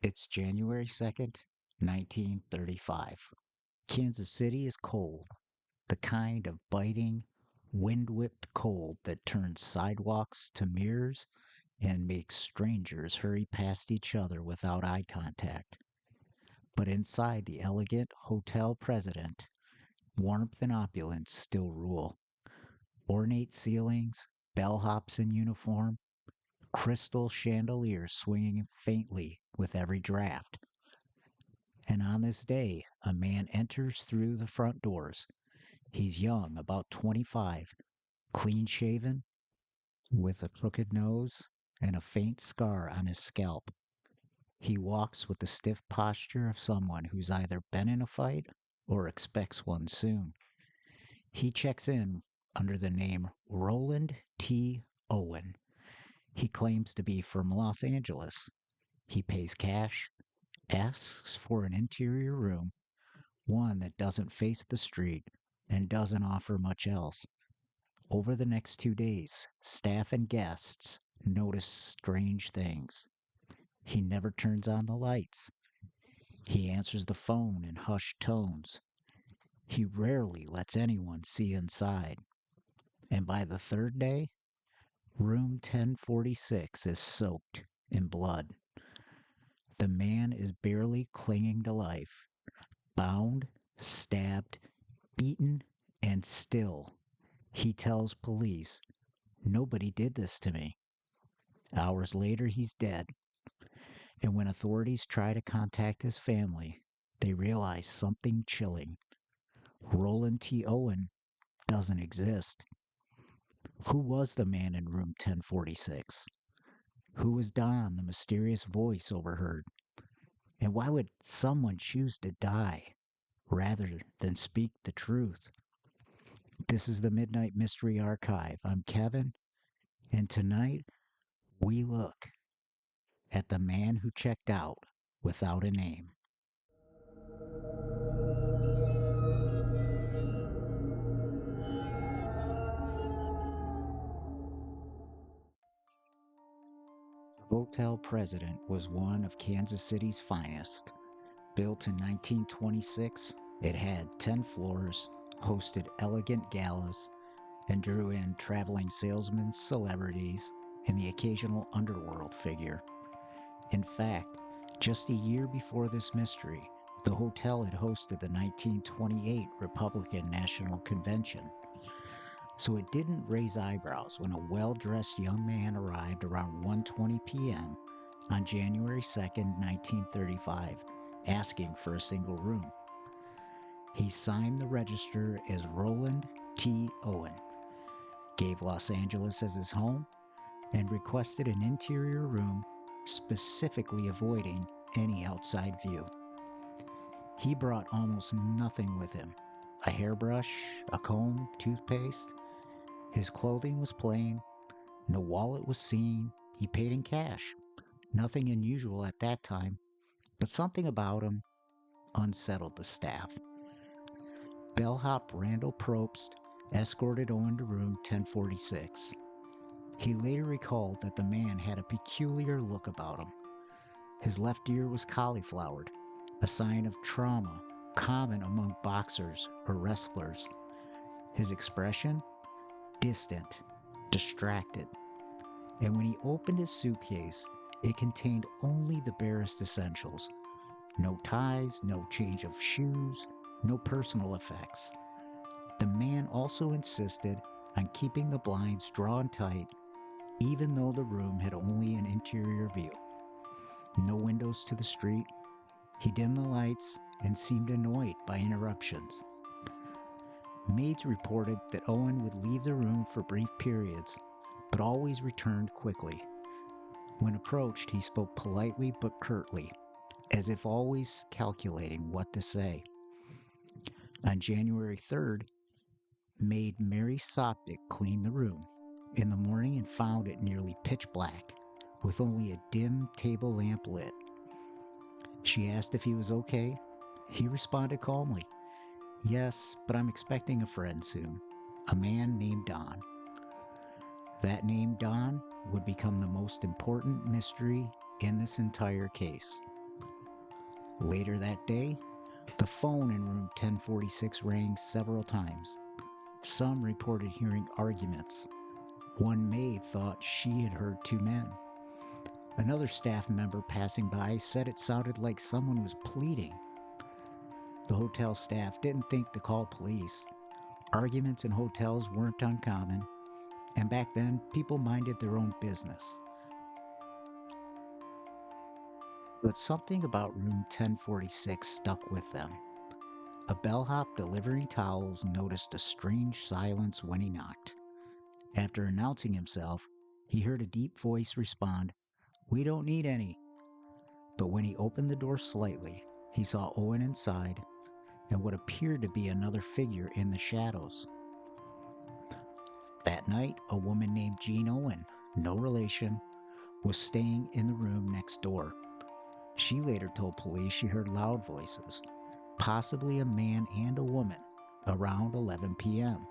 It's January 2nd, 1935. Kansas City is cold, the kind of biting, wind-whipped cold that turns sidewalks to mirrors and makes strangers hurry past each other without eye contact. But inside the elegant hotel president, warmth and opulence still rule. Ornate ceilings, bellhops in uniform, crystal chandeliers swinging faintly with every draft. And on this day, a man enters through the front doors. He's young, about 25, clean shaven, with a crooked nose and a faint scar on his scalp. He walks with the stiff posture of someone who's either been in a fight or expects one soon. He checks in under the name Roland T. Owen. He claims to be from Los Angeles. He pays cash, asks for an interior room, one that doesn't face the street and doesn't offer much else. Over the next 2 days, staff and guests notice strange things. He never turns on the lights. He answers the phone in hushed tones. He rarely lets anyone see inside. And by the third day, room 1046 is soaked in blood. The man is barely clinging to life, bound, stabbed, beaten, and still. He tells police, "Nobody did this to me." Hours later, he's dead. And when authorities try to contact his family, they realize something chilling. Roland T. Owen doesn't exist. Who was the man in room 1046? Who was Don, the mysterious voice overheard? And why would someone choose to die rather than speak the truth? This is the Midnight Mystery Archive. I'm Kevin, and tonight we look at the man who checked out without a name. The Hotel President was one of Kansas City's finest. Built in 1926, it had 10 floors, hosted elegant galas, and drew in traveling salesmen, celebrities, and the occasional underworld figure. In fact, just a year before this mystery, the hotel had hosted the 1928 Republican National Convention. So it didn't raise eyebrows when a well-dressed young man arrived around 1:20 p.m. on January 2nd, 1935, asking for a single room. He signed the register as Roland T. Owen, gave Los Angeles as his home, and requested an interior room specifically avoiding any outside view. He brought almost nothing with him: a hairbrush, a comb, toothpaste. His clothing was plain, no wallet was seen, he paid in cash. Nothing unusual at that time, but something about him unsettled the staff. Bellhop Randall Probst escorted Owen to room 1046. He later recalled that the man had a peculiar look about him. His left ear was cauliflowered, a sign of trauma common among boxers or wrestlers. His expression? Distant, distracted. And when he opened his suitcase, it contained only the barest essentials. No ties, no change of shoes, no personal effects. The man also insisted on keeping the blinds drawn tight, even though the room had only an interior view. No windows to the street. He dimmed the lights and seemed annoyed by interruptions. Maids reported that Owen would leave the room for brief periods, but always returned quickly. When approached, he spoke politely but curtly, as if always calculating what to say. On January 3rd, maid Mary Soptic cleaned the room in the morning and found it nearly pitch black, with only a dim table lamp lit. She asked if he was okay. He responded calmly, "Yes, but I'm expecting a friend soon, a man named Don." That name, Don, would become the most important mystery in this entire case. Later that day, the phone in room 1046 rang several times. Some reported hearing arguments. One maid thought she had heard two men. Another staff member passing by said it sounded like someone was pleading. The hotel staff didn't think to call police. Arguments in hotels weren't uncommon, and back then, people minded their own business. But something about room 1046 stuck with them. A bellhop delivering towels noticed a strange silence when he knocked. After announcing himself, he heard a deep voice respond, "We don't need any." But when he opened the door slightly, he saw Owen inside and what appeared to be another figure in the shadows. That night, a woman named Jean Owen, no relation, was staying in the room next door. She later told police she heard loud voices, possibly a man and a woman, around 11 p.m.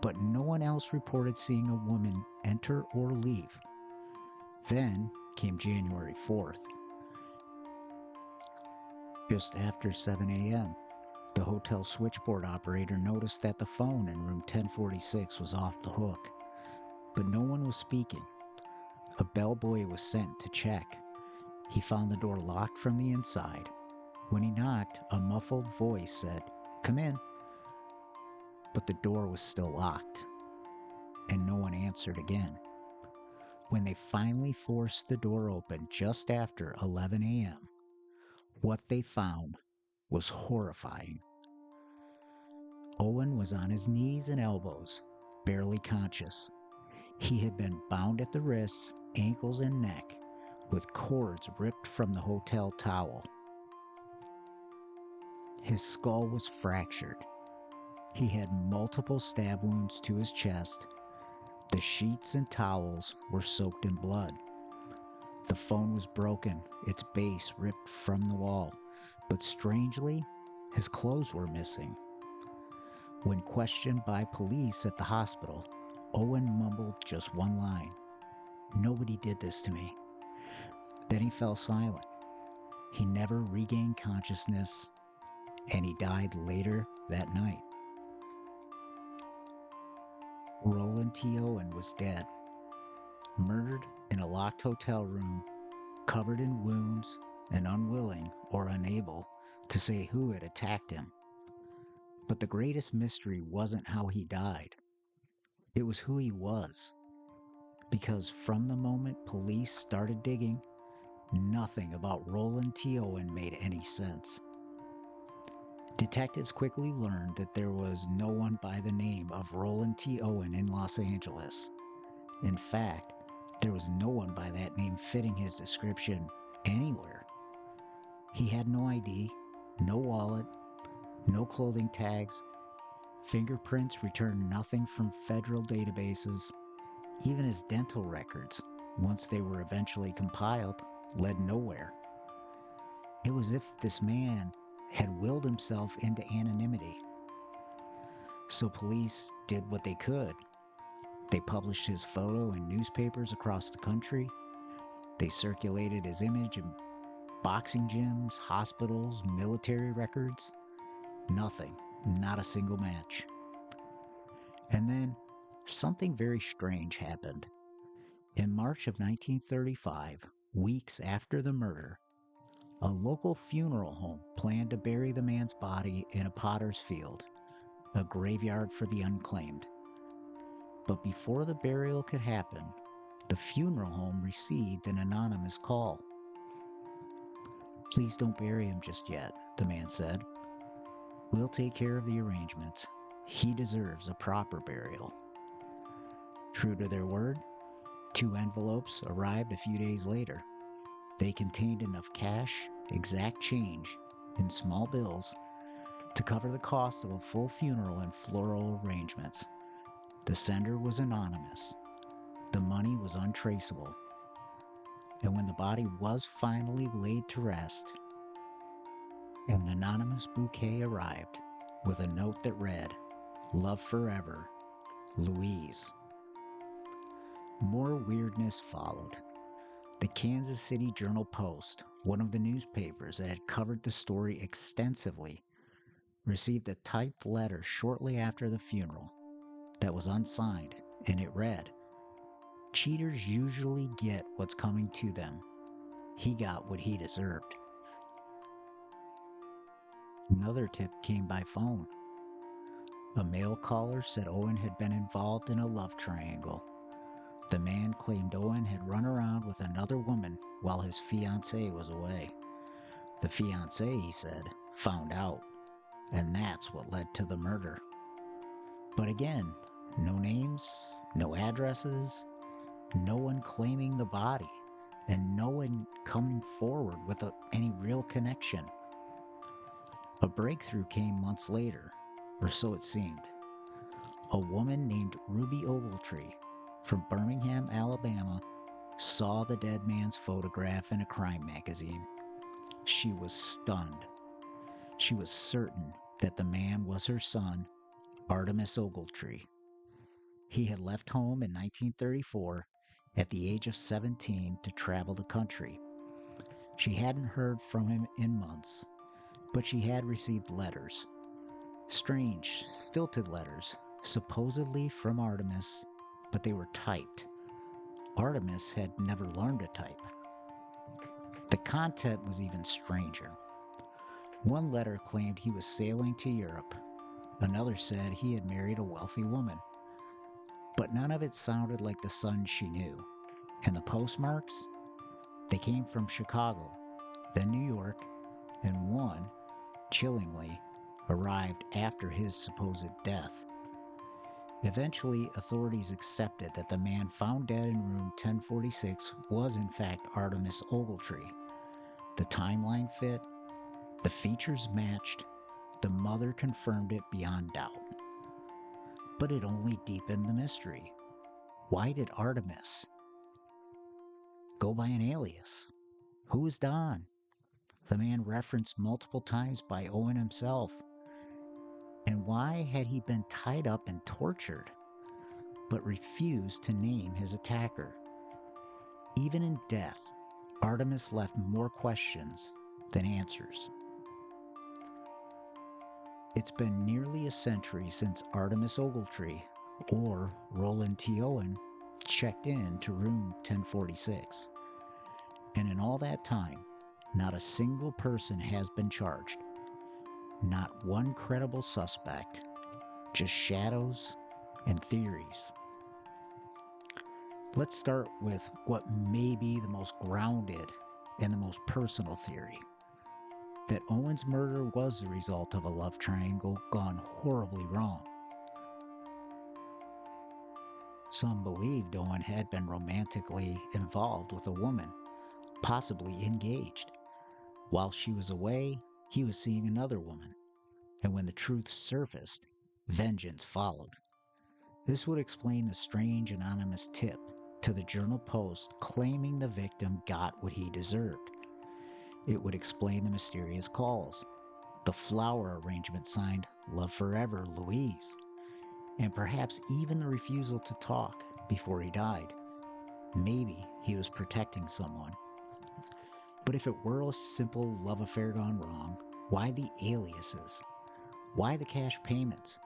But no one else reported seeing a woman enter or leave. Then came January 4th. Just after 7 a.m., the hotel switchboard operator noticed that the phone in room 1046 was off the hook, but no one was speaking. A bellboy was sent to check. He found the door locked from the inside. When he knocked, a muffled voice said, "Come in." But the door was still locked, and no one answered again. When they finally forced the door open just after 11 a.m., what they found was horrifying. Owen was on his knees and elbows, barely conscious. He had been bound at the wrists, ankles, and neck, with cords ripped from the hotel towel. His skull was fractured. He had multiple stab wounds to his chest. The sheets and towels were soaked in blood. The phone was broken, its base ripped from the wall, but strangely, his clothes were missing. When questioned by police at the hospital, Owen mumbled just one line, "Nobody did this to me." Then he fell silent. He never regained consciousness, and he died later that night. Roland T. Owen was dead, murdered in a locked hotel room, covered in wounds, and unwilling or unable to say who had attacked him. But the greatest mystery wasn't how he died. It was who he was. Because from the moment police started digging, nothing about Roland T. Owen made any sense. Detectives quickly learned that there was no one by the name of Roland T. Owen in Los Angeles. In fact, there was no one by that name fitting his description anywhere. He had no ID, no wallet, no clothing tags. Fingerprints returned nothing from federal databases. Even his dental records, once they were eventually compiled, led nowhere. It was as if this man had willed himself into anonymity. So police did what they could. They published his photo in newspapers across the country. They circulated his image in boxing gyms, hospitals, military records. Nothing, not a single match. And then something very strange happened. In March of 1935, weeks after the murder, a local funeral home planned to bury the man's body in a potter's field, a graveyard for the unclaimed. But before the burial could happen, the funeral home received an anonymous call. "Please don't bury him just yet," the man said. "We'll take care of the arrangements. He deserves a proper burial." True to their word, 2 envelopes arrived a few days later. They contained enough cash, exact change, and small bills to cover the cost of a full funeral and floral arrangements. The sender was anonymous. The money was untraceable. And when the body was finally laid to rest, an anonymous bouquet arrived with a note that read, "Love forever, Louise." More weirdness followed. The Kansas City Journal-Post, One of the newspapers that had covered the story extensively received a typed letter shortly after the funeral that was unsigned, and it read, "Cheaters usually get what's coming to them. He got what he deserved." Another tip came by phone. A male caller said Owen had been involved in a love triangle. The man claimed Owen had run around with another woman while his fiancée was away. The fiancée, he said, found out, and that's what led to the murder. But again, no names, no addresses, no one claiming the body, and no one coming forward with any real connection. A breakthrough came months later, or so it seemed. A woman named Ruby Ogletree from Birmingham, Alabama, saw the dead man's photograph in a crime magazine. She was stunned. She was certain that the man was her son, Artemis Ogletree. He had left home in 1934 at the age of 17 to travel the country. She hadn't heard from him in months, but she had received letters. Strange, stilted letters, supposedly from Artemis, but they were typed. Artemis had never learned to type. The content was even stranger. One letter claimed he was sailing to Europe. Another said he had married a wealthy woman. But none of it sounded like the son she knew. And the postmarks? They came from Chicago, then New York, and one, chillingly, arrived after his supposed death. Eventually, authorities accepted that the man found dead in room 1046 was in fact Artemis Ogletree. The timeline fit, the features matched, the mother confirmed it beyond doubt. But it only deepened the mystery. Why did Artemis go by an alias? Who is Don? The man referenced multiple times by Owen himself. And why had he been tied up and tortured, but refused to name his attacker? Even in death, Artemis left more questions than answers. It's been nearly a century since Artemis Ogletree, or Roland T. Owen, checked in to room 1046. And in all that time, not a single person has been charged. Not one credible suspect, just shadows and theories. Let's start with what may be the most grounded and the most personal theory. That Owen's murder was the result of a love triangle gone horribly wrong. Some believed Owen had been romantically involved with a woman, possibly engaged. While she was away, he was seeing another woman, and when the truth surfaced, vengeance followed. This would explain the strange anonymous tip to the Journal Post claiming the victim got what he deserved. It would explain the mysterious calls, the flower arrangement signed "Love Forever, Louise," and perhaps even the refusal to talk before he died. Maybe he was protecting someone. But if it were a simple love affair gone wrong, why the aliases? Why the cash payments?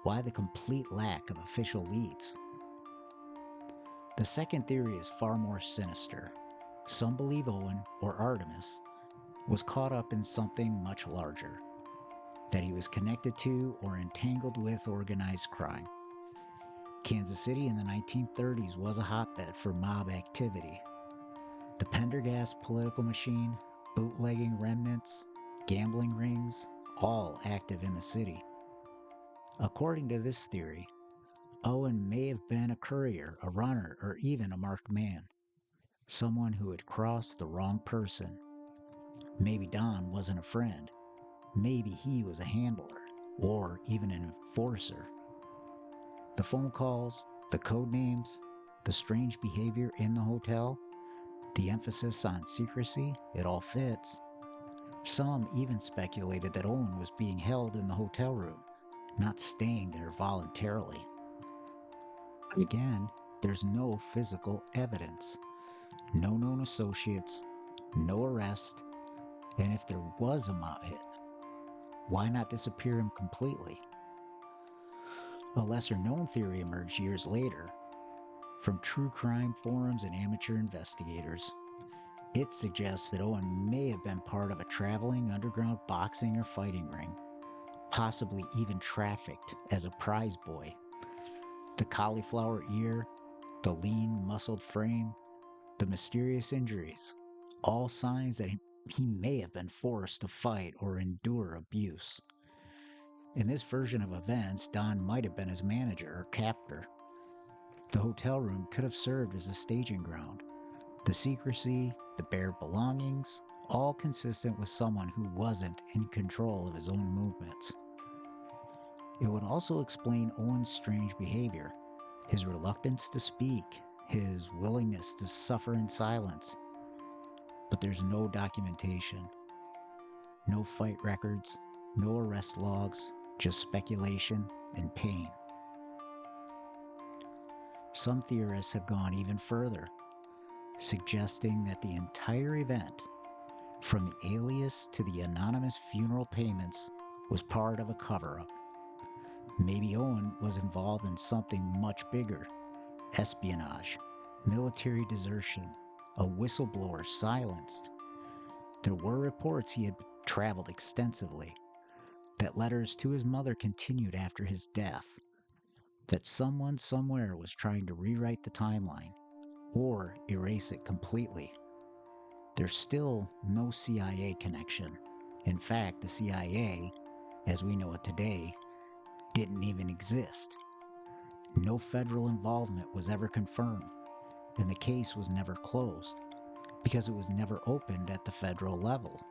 Why the complete lack of official leads? The second theory is far more sinister. Some believe Owen, or Artemis, was caught up in something much larger, that he was connected to or entangled with organized crime. Kansas City in the 1930s was a hotbed for mob activity. The Pendergast political machine, bootlegging remnants, gambling rings, all active in the city. According to this theory, Owen may have been a courier, a runner, or even a marked man. Someone who had crossed the wrong person. Maybe Don wasn't a friend. Maybe he was a handler, or even an enforcer. The phone calls, the code names, the strange behavior in the hotel, the emphasis on secrecy, it all fits. Some even speculated that Owen was being held in the hotel room, not staying there voluntarily. Again, there's no physical evidence. No known associates, no arrest, and if there was a mob hit, why not disappear him completely? A lesser known theory emerged years later from true crime forums and amateur investigators. It suggests that Owen may have been part of a traveling underground boxing or fighting ring, possibly even trafficked as a prize boy. The cauliflower ear, the lean, muscled frame, the mysterious injuries, all signs that he may have been forced to fight or endure abuse. In this version of events, Don might have been his manager or captor. The hotel room could have served as a staging ground. The secrecy, the bare belongings, all consistent with someone who wasn't in control of his own movements. It would also explain Owen's strange behavior, his reluctance to speak, his willingness to suffer in silence. But there's no documentation, no fight records, no arrest logs, just speculation and pain. Some theorists have gone even further, suggesting that the entire event, from the alias to the anonymous funeral payments, was part of a cover-up. Maybe Owen was involved in something much bigger: espionage, military desertion, a whistleblower silenced. There were reports he had traveled extensively, that letters to his mother continued after his death, that someone somewhere was trying to rewrite the timeline or erase it completely. There's still no CIA connection. In fact, the CIA, as we know it today, didn't even exist. No federal involvement was ever confirmed, and the case was never closed because it was never opened at the federal level.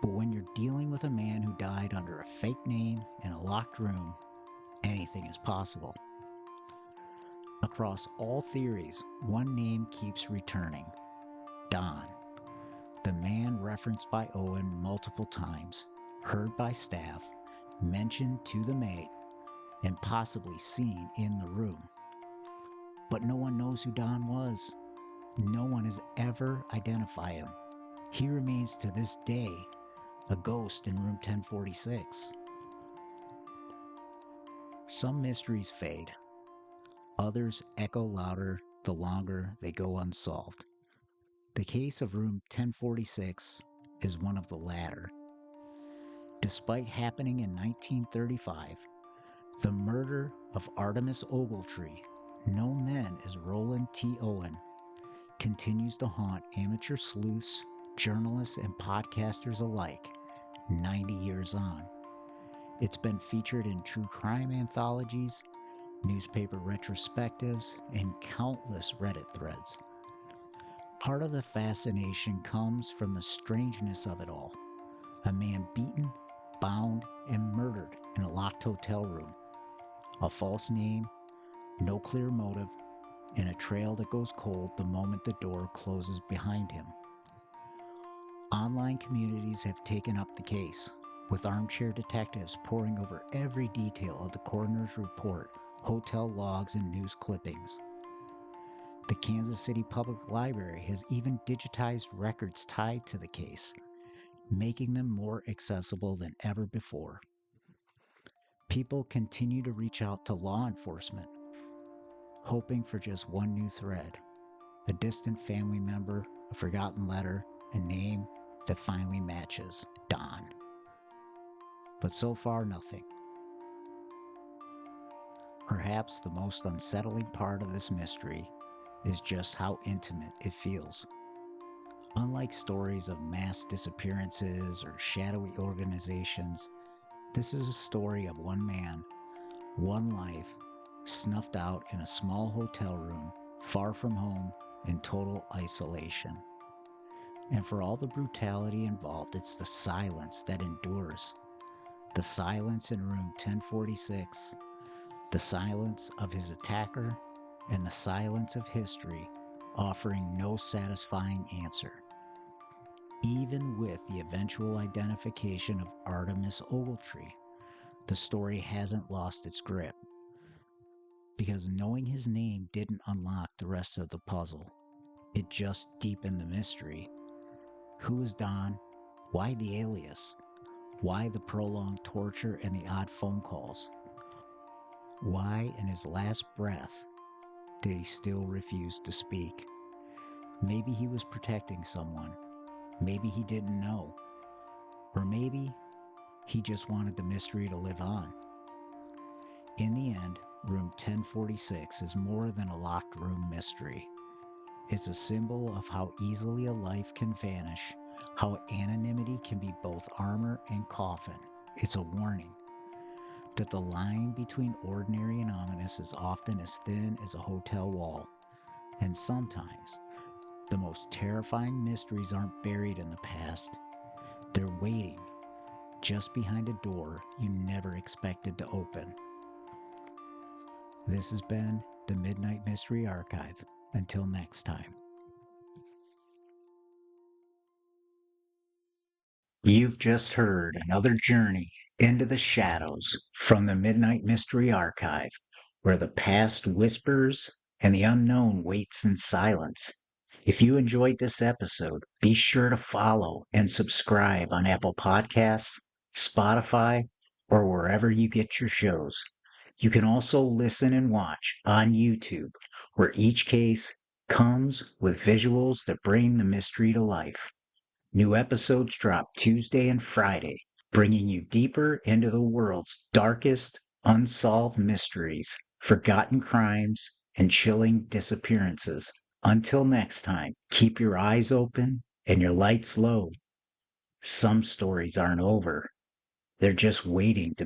But when you're dealing with a man who died under a fake name in a locked room, anything is possible. Across all theories, one name keeps returning: Don, the man referenced by Owen multiple times, heard by staff, mentioned to the maid, and possibly seen in the room. But no one knows who Don was. No one has ever identified him. He remains to this day a ghost in room 1046. Some mysteries fade. Others echo louder the longer they go unsolved. The case of room 1046 is one of the latter. Despite happening in 1935, the murder of Artemis Ogletree, known then as Roland T. Owen, continues to haunt amateur sleuths, journalists, and podcasters alike 90 years on. It's been featured in true crime anthologies, newspaper retrospectives, and countless Reddit threads. Part of the fascination comes from the strangeness of it all. A man beaten, bound, and murdered in a locked hotel room. A false name, no clear motive, and a trail that goes cold the moment the door closes behind him. Online communities have taken up the case, with armchair detectives poring over every detail of the coroner's report, hotel logs, and news clippings. The Kansas City Public Library has even digitized records tied to the case, making them more accessible than ever before. People continue to reach out to law enforcement, hoping for just one new thread: a distant family member, a forgotten letter, a name that finally matches: Don. But so far, nothing. Perhaps the most unsettling part of this mystery is just how intimate it feels. Unlike stories of mass disappearances or shadowy organizations, this is a story of one man, one life, snuffed out in a small hotel room, far from home, in total isolation. And for all the brutality involved, it's the silence that endures. The silence in room 1046, the silence of his attacker, and the silence of history, offering no satisfying answer. Even with the eventual identification of Artemis Ogletree, the story hasn't lost its grip, because knowing his name didn't unlock the rest of the puzzle. It just deepened the mystery. Who is Don? Why the alias? Why the prolonged torture and the odd phone calls? Why, in his last breath, did he still refuse to speak? Maybe he was protecting someone. Maybe he didn't know. Or maybe he just wanted the mystery to live on. In the end, room 1046 is more than a locked room mystery. It's a symbol of how easily a life can vanish, how anonymity can be both armor and coffin. It's a warning that the line between ordinary and ominous is often as thin as a hotel wall. And sometimes, the most terrifying mysteries aren't buried in the past. They're waiting just behind a door you never expected to open. This has been the Midnight Mystery Archive. Until next time. You've just heard another journey into the shadows from the Midnight Mystery Archive, where the past whispers and the unknown waits in silence. If you enjoyed this episode, be sure to follow and subscribe on Apple Podcasts, Spotify, or wherever you get your shows. You can also listen and watch on YouTube, where each case comes with visuals that bring the mystery to life. New episodes drop Tuesday and Friday, bringing you deeper into the world's darkest, unsolved mysteries, forgotten crimes, and chilling disappearances. Until next time, keep your eyes open and your lights low. Some stories aren't over. They're just waiting to be